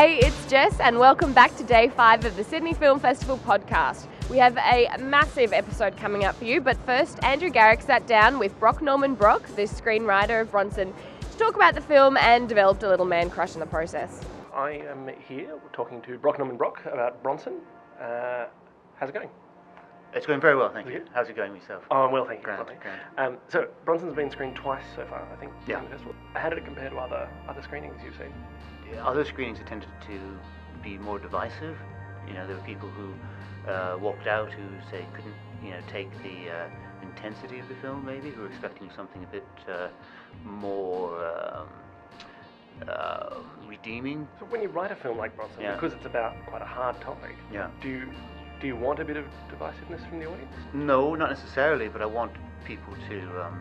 Hey, it's Jess and welcome back to day 5 of the Sydney Film Festival podcast. We have a massive episode coming up for you, but first Andrew Garrick sat down with Norman Brock, the screenwriter of Bronson, to talk about the film and developed a little man crush in the process. I am here talking to Norman Brock about Bronson. How's it going? It's going very well, thank you. How's it going with yourself? Oh, I'm well, thank you. Grand. So, Bronson's been screened twice so far, I think, Yeah. in the festival. How did it compare to other screenings you've seen? Other screenings have tended to be more divisive. You know, there were people who walked out who, say, couldn't, take the intensity of the film, maybe, who were expecting something a bit more redeeming. So when you write a film like Bronson, because it's about quite a hard topic, do you want a bit of divisiveness from the audience? No, not necessarily, but I want people to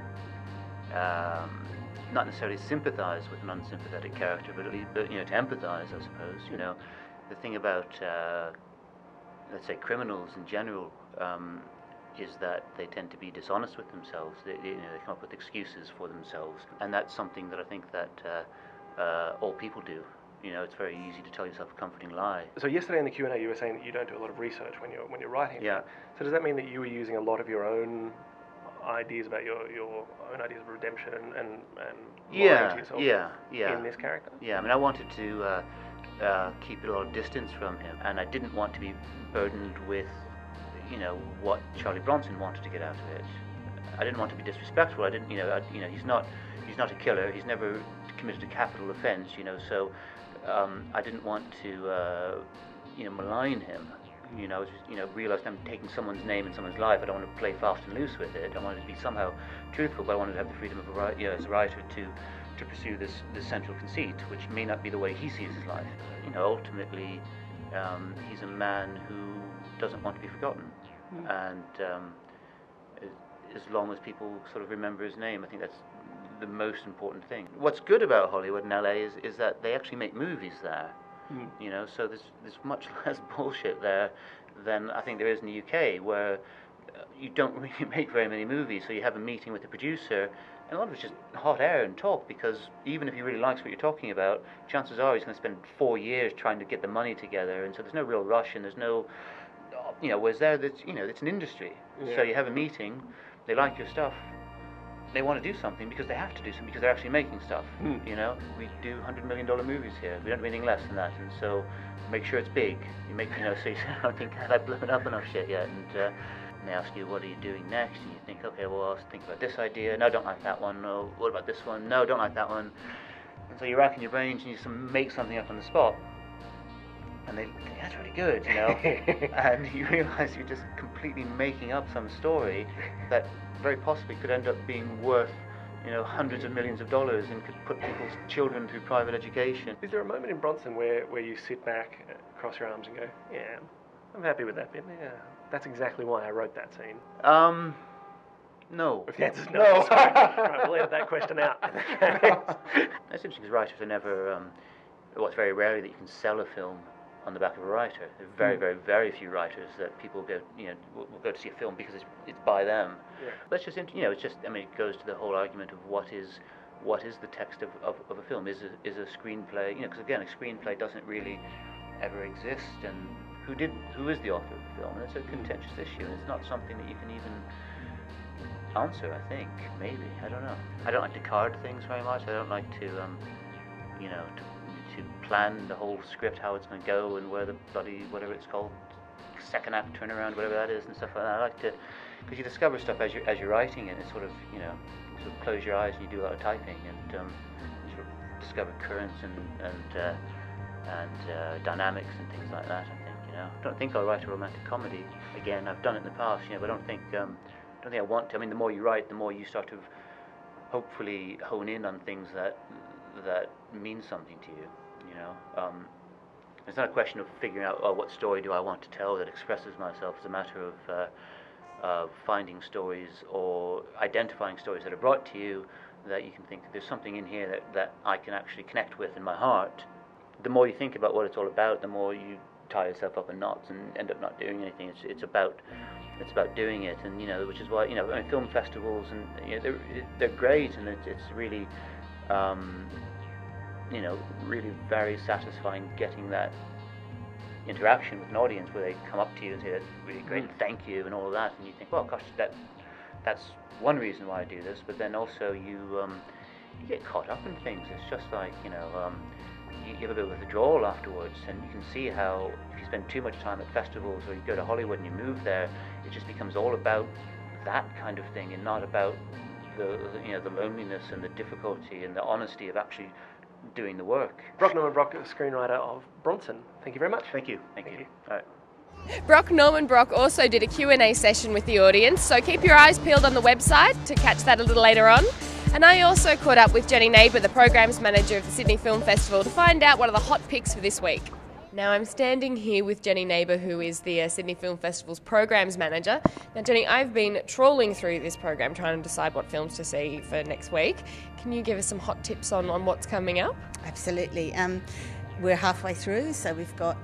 not necessarily sympathise with an unsympathetic character, but at least, to empathise, I suppose. You know, the thing about, let's say, criminals in general is that they tend to be dishonest with themselves. They come up with excuses for themselves, and that's something that I think that all people do. You know, it's very easy to tell yourself a comforting lie. So yesterday in the Q&A you were saying that you don't do a lot of research when you're writing. Yeah. So does that mean that you were using a lot of your own ideas about your own ideas of redemption and lying to yourself in this character? Yeah, I mean, I wanted to keep a lot of distance from him, and I didn't want to be burdened with, what Charlie Bronson wanted to get out of it. I didn't want to be disrespectful. I didn't, he's not a killer. He's never committed a capital offence, so I didn't want to, malign him. I just, realised I'm taking someone's name and someone's life. I don't want to play fast and loose with it. I wanted to be somehow truthful, but I wanted to have the freedom of as a writer to pursue this central conceit, which may not be the way he sees his life. Ultimately, he's a man who doesn't want to be forgotten, and as long as people sort of remember his name, I think that's the most important thing. What's good about Hollywood in LA is that they actually make movies there. So there's much less bullshit there than I think there is in the UK, where you don't really make very many movies. So you have a meeting with the producer, and a lot of it's just hot air and talk, because even if he really likes what you're talking about, chances are he's going to spend 4 years trying to get the money together, and so there's no real rush, and there's no, whereas there, it's an industry. Yeah. So you have a meeting, they like your stuff, they want to do something because they have to do something because they're actually making stuff. We do $100 million movies here. We don't do anything less than that, and so make sure it's big. You make, so you don't think, have I blown up enough shit yet? And they ask you, what are you doing next? And you think, okay, well, I'll think about this idea. No, don't like that one. No, what about this one? No, don't like that one. And so you're racking your brains and you make something up on the spot. And they think, that's really good, and you realise you're just completely making up some story that very possibly could end up being worth, hundreds of millions of dollars, and could put people's children through private education. Is there a moment in Bronson where you sit back, cross your arms and go, yeah, I'm happy with that bit, yeah, that's exactly why I wrote that scene? No. If the answer's no, sorry. Right, we'll edit that question out. That's interesting, because writers are never, it's very rarely that you can sell a film on the back of a writer. There are very, very, very few writers that people go, will go to see a film because it's by them. Yeah. But it's just, it's just, it goes to the whole argument of what is the text of a film? Is a screenplay, because again, a screenplay doesn't really ever exist, and who is the author of the film? And it's a contentious issue, and it's not something that you can even answer, I think, maybe, I don't know. I don't like to card things very much. I don't like to, to plan the whole script, how it's going to go, and where the bloody, whatever it's called, second act turnaround, whatever that is, and stuff like that. I like to, because you discover stuff as you're writing it. It's sort of, sort of close your eyes and you do a lot of typing, and you sort of discover currents and dynamics and things like that. I think, I don't think I'll write a romantic comedy again. I've done it in the past, but I don't think I want to. I mean, the more you write, the more you start to hopefully hone in on things that mean something to you. It's not a question of figuring out, what story do I want to tell that expresses myself. It's a matter of finding stories or identifying stories that are brought to you that you can think that there's something in here that I can actually connect with in my heart. The more you think about what it's all about, the more you tie yourself up in knots and end up not doing anything. It's about doing it, and which is why film festivals and they're great, and it's really really very satisfying getting that interaction with an audience where they come up to you and say, "That's really great, thank you," and all of that, and you think, well, gosh, that's one reason why I do this. But then also you get caught up in things. It's just like, you have a bit of withdrawal afterwards, and you can see how if you spend too much time at festivals or you go to Hollywood and you move there, it just becomes all about that kind of thing and not about the loneliness and the difficulty and the honesty of actually doing the work. Brock Norman Brock, screenwriter of Bronson. Thank you very much. Thank you. Thank you. All right. Brock Norman Brock also did a Q&A session with the audience, so keep your eyes peeled on the website to catch that a little later on. And I also caught up with Jenny Neighbour, the programs manager of the Sydney Film Festival, to find out what are the hot picks for this week. Now I'm standing here with Jenny Neighbour, who is the Sydney Film Festival's programs manager. Now Jenny, I've been trawling through this program trying to decide what films to see for next week. Can you give us some hot tips on what's coming up? Absolutely. We're halfway through, so we've got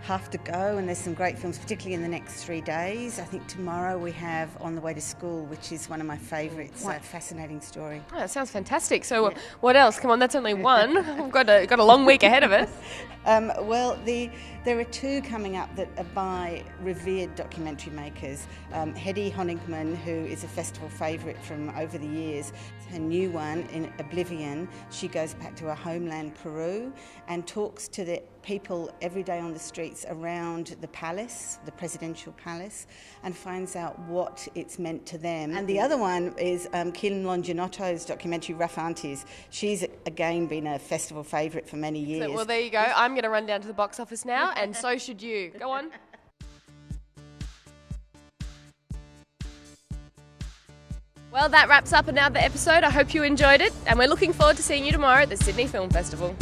half to go, and there's some great films, particularly in the next 3 days. I think tomorrow we have On the Way to School, which is one of my favourites. A fascinating story. Oh, that sounds fantastic. So what else? Come on, that's only one. We've got a long week ahead of us. Well, there are two coming up that are by revered documentary makers. Hedy Honigman, who is a festival favourite from over the years. Her new one, in Oblivion, she goes back to her homeland, Peru, and talks to the people every day on the streets around the palace, the presidential palace, and finds out what it's meant to them. And the other one is Keelan Longinotto's documentary, Rough Aunties. She's, again, been a festival favourite for many years. Well, there you go. I'm going to run down to the box office now, and so should you. Go on. Well, that wraps up another episode. I hope you enjoyed it, and we're looking forward to seeing you tomorrow at the Sydney Film Festival.